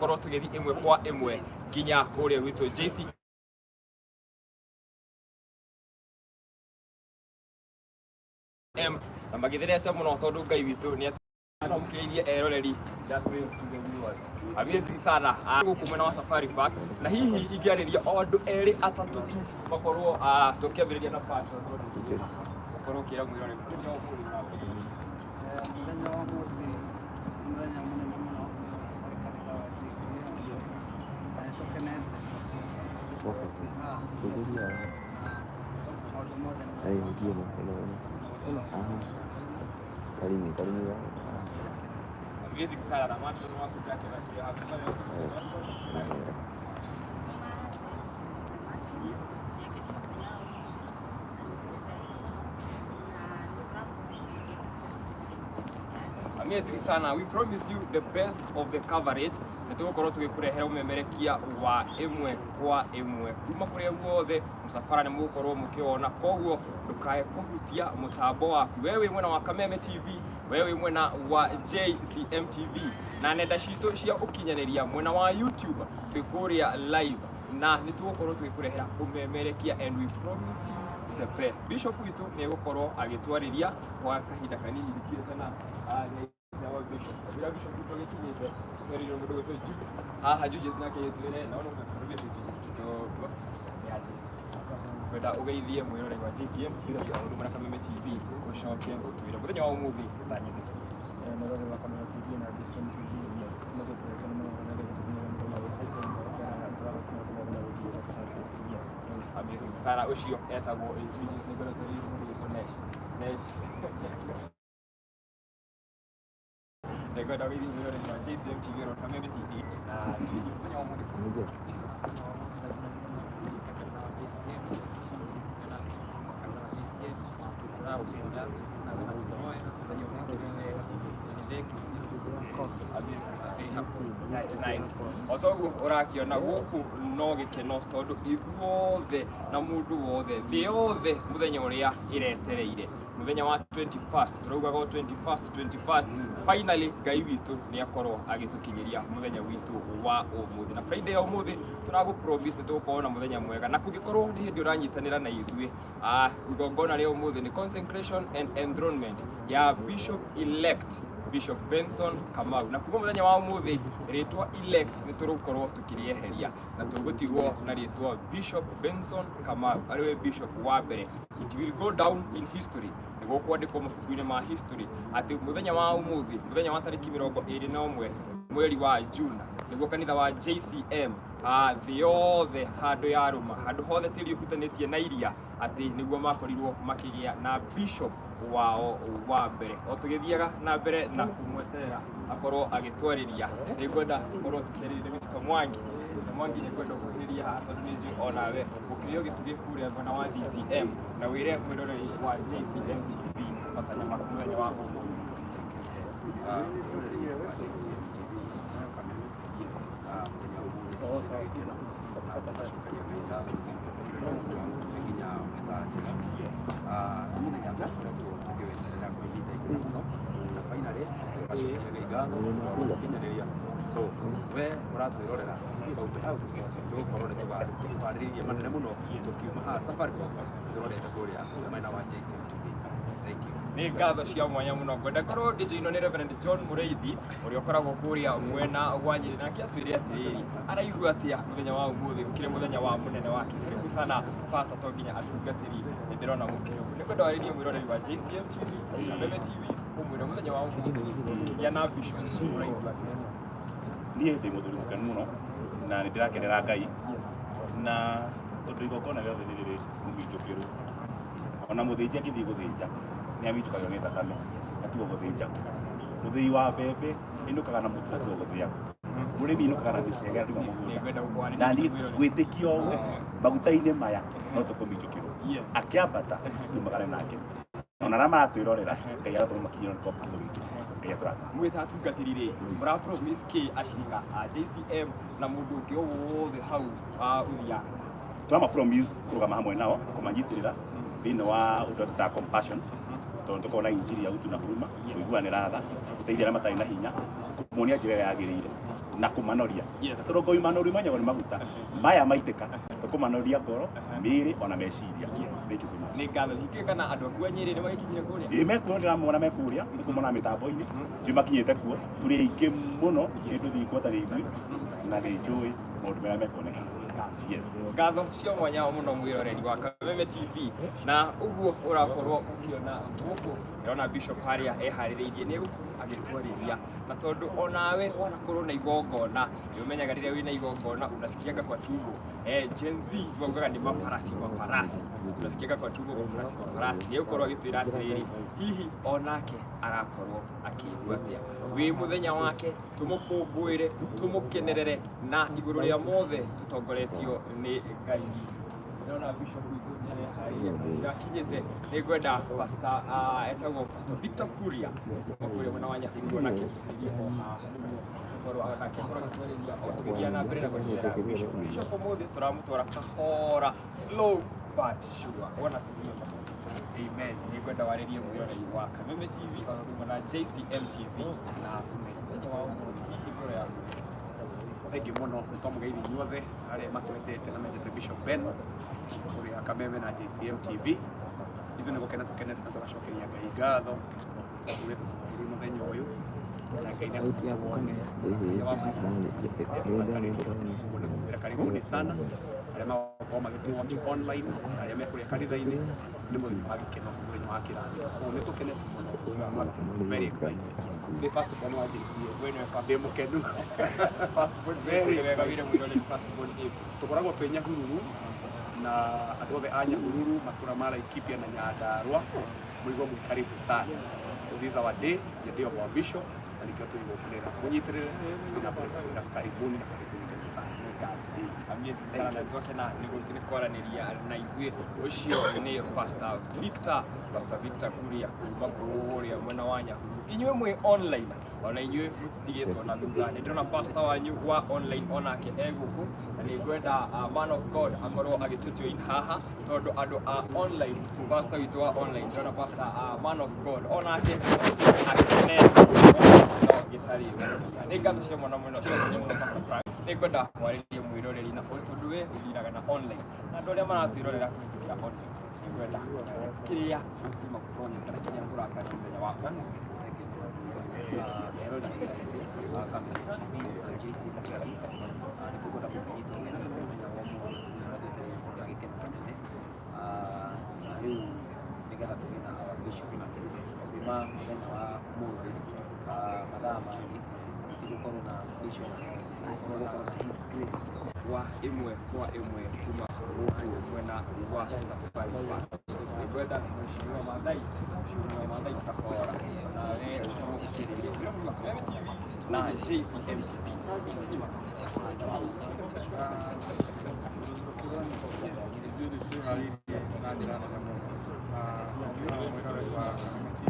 korwo tugithi imwe kwa imwe nginya kuria gwitu JC na magitherete muno tondu Ngai witu ni atomukeirie eroreri just to the viewers. Amazing sana guku mwena wa Safari Park na hihi ingiariria ondu eri atatu tu makorwo tukiambiriria na fashion korwo kira mwirore Kururia. Ndio Karibu. Amazing sana na macho ni wako yake na hapo. Amazing sana. We promise you the best of the coverage. Nitugukorwo tugikurehera umemerekia wa imwe kwa imwe kuma kuria guothe msafara ni mugukorwo mukiona koguo ndukae kuhutia mutambo waku wewe mwena wa Kameme TV wewe mwena wa JCM TV na nenda citu cia ukinyaniria mwena wa YouTube Kururia live na nitugukorwo tugikurehera umemerekia and we promise you the best. Bishop witu ni gukorwo agitwariria kwa kahinda kanini bikire sana Bishop witu agikinyite Sorry, I'm going to judges. Judges na kaya tuwele na ono mekurudia judges kidogo yaje. Kwenda ugeithie mwirore wa JCM TV au mwana Kameme TV ko shopping tuwira muthenya wa movie tanyite. Mwirore wa Kameme TV na JCM TV yes. Ndio tuweka na mwana Amazing sana ushio etagwo judges ni gonna tell you next. They're going to be on JCM TV or Kameme TV. Nice. Otogu urakiona guku no gikeno tondu ithuothe na mundu wothe thi yothe muthenya uria iretereire muthenya wa 21st turaugaga 21st finally Ngai witu ni akorwo agitukinyiria muthenya witu wa umuthi na Friday ya umuthi turagu promise tugukorwo na muthenya mwega na kungikorwo ni hindi uranyitanira na ithui igongona ria umuthi ni consecration and enthronement ya Bishop elect Bishop Benson Kamau na kuma muthenya wa umuthi ritwa elect ni turukorwo tukirieheria na tugutigwo na ritwa Bishop Benson Kamau ariwe bishop wa mbere. It will go down in history niguo kwandikwo mabuku-ini ma history ati muthenya wa umuthi muthenya wa tariki 21 mweri wa June niguo kanitha wa JCM thi yothe handu ya ruma handu hothe tiri hutanitie na iria ati niguo makorirwo makigia na bishop wao wa mbere otugithiaga na mbere na kumweterera akorwo agitwariria nigwenda korwo tukirire Mr. Mwangi ni kwenda kuhiria tondu ni nju onawe ukirio gitugi kuria mwena wa DCM na wire mwiroreri wa JCM TV patanya makumenya wa so we uratwirorera kaundu hau ndukorwo ni tugaririe manene muno tukiuma Safari turorete kuria mwena wa JCM TV. Thank you. Ni ngatho cia mwanya muno ngwenda korwo ngijoino ni Reverend John Mureithi uria ukoragwo kuria mwena wa Nyeri nake atwire atiriri araigua atia muthenya wa umuthi ukire muthenya wa munene wake. Karibu sana pastor Toginya atungatiri ndirona mukiro ni kwenda waririe mwiroreri wa JCM TV Kameme TV umwire muthenya wa umuthi ya na Bishop Mureithi niä ndä må thuri må kenu må no na nä ndä rakenera Ngai na tondå igongona rä othe nä rä rä må kä rå ona må thä nji angä thiä gå thä nja nä amitå kagio nä thakame atigo gå thä nja må thä wa mbembe inå kaga na må tu atigo gå thä aga må rä mi inå kaga na mä cege atigo må gunda na niä gwä tä kia å maguta-inä maya no tå kå mä kä rå akä ambata tumagane nake ona arĩa maratwä rorera Ngai aratå makinyä nä kombikico gä kä mwita tungatirire mura promise ke ashika JCM na mundu ungi wothe hau uria twama promise kurugama hamwe nao kumanyitirira thini wa undu ta compassion tondu tukona injiri ya utu na huruma kuiguanira tha guteithia arĩa matarĩ na hinya kumuonia njĩra yagĩrĩire na kumanoria turongoi manori manya wali maguta maya maiteka tukumanoria ngoro miri ona meciria thank you so much ni ngatho hike kana andu aku anyiri ni magikinya kuria mekuo ndiramona mekuria ndikumona mitambo-ini ndimakinyite kuo turi aingi muno kindu thikwo tari ithui na ni njui maundu maya mekuoneka yes ngatho cio mwanya muno mwiroreri wa Kameme TV na uguo urakorwo ukiona guku ndona Bishop haria ehaririirie ni agitwarithia na tondu onawe wanakorwo na igongona ni umenyaga riria wina igongona unasikiaga kwa tumbo Gen Z waugaga ni mafarasi unasikiaga kwa tumbo mafarasi ni ukorwo agitwira atiriri hihi onake arakorwo akiigua atia wi muthenya wake tumukungwire tumukenerere na iguru ria mothe tutongoretio ni Ngai ndona Bishop witũ yakinyite ni ngwenda pastor etagwo Pastor Victor Kururia Kururia mwana wa Nyahururu nake korwo anake gutwarithia otugithia na mbere na gweterera Bishop mothe turamutwara kahora slow but sure ona sio amen ni ngwenda waririe mwiroreri wa Kameme TV ona na JCM TV na kumenya wao iguru ya thengi muno twamugeithia inyuothe aria matwendete na mendete Bishop Ben Kururia Kameme na JCM TV ithu ni gukena tukenete na tugacokeria Ngai ngatho uri muthenya uyu na Ngai na karibuni sana aria makorwo magĩtwatch online aria mekuria kanitha-ini nĩ mũthenya wa gĩkeno mũthenya wa kĩrathimo koguo nĩ tũkenete mũno very excited the first one wa JCM wene ndĩ mũkenu first one very excited mwiroreri first one tukoragwo twĩ Nyahururu na andũ othe a Nyahururu matũra ma Laikipia na Nyandarua mũigua mwĩ karibu sana so this is our day the day of our bishop na nikio tuigũkĩrĩra mũnyitirĩre na kũrĩra karibuni na karibuni sana amazing sana na tuoke na nigucini kwaraniria na ithuĩ ũcio nĩ Pastor Victor Kururia kuma Kururia mwena wa Nyahururu inyuĩ mwĩ online ona inyuĩ mũtitigĩtwo na thutha nĩ ndĩrona pastor wanyu wa online onake egũkũ na nĩ ngwenda man of God akorwo agĩtũtio in haha tondũ andũ a online pastor witũ wa online ndĩrona pastor man of God onake akenete gĩtarĩ nĩ ngatho cia mwana mwena ũcio nĩ mũno pastor nĩ ngwenda kwarĩria mwĩroreri na tondũ we ũthiraga na online na andũ arĩa maratwĩrorera kũhĩtũkĩra online nĩ ngwenda kĩrĩa makuonyesha kana kĩrĩa mũrakaria mũthenya wakwa wa imwe kwa imwe kuma huku mwena wa safari ngwenda mheshimiwa Madai kahora na wewe uko ukiriria na JCM TV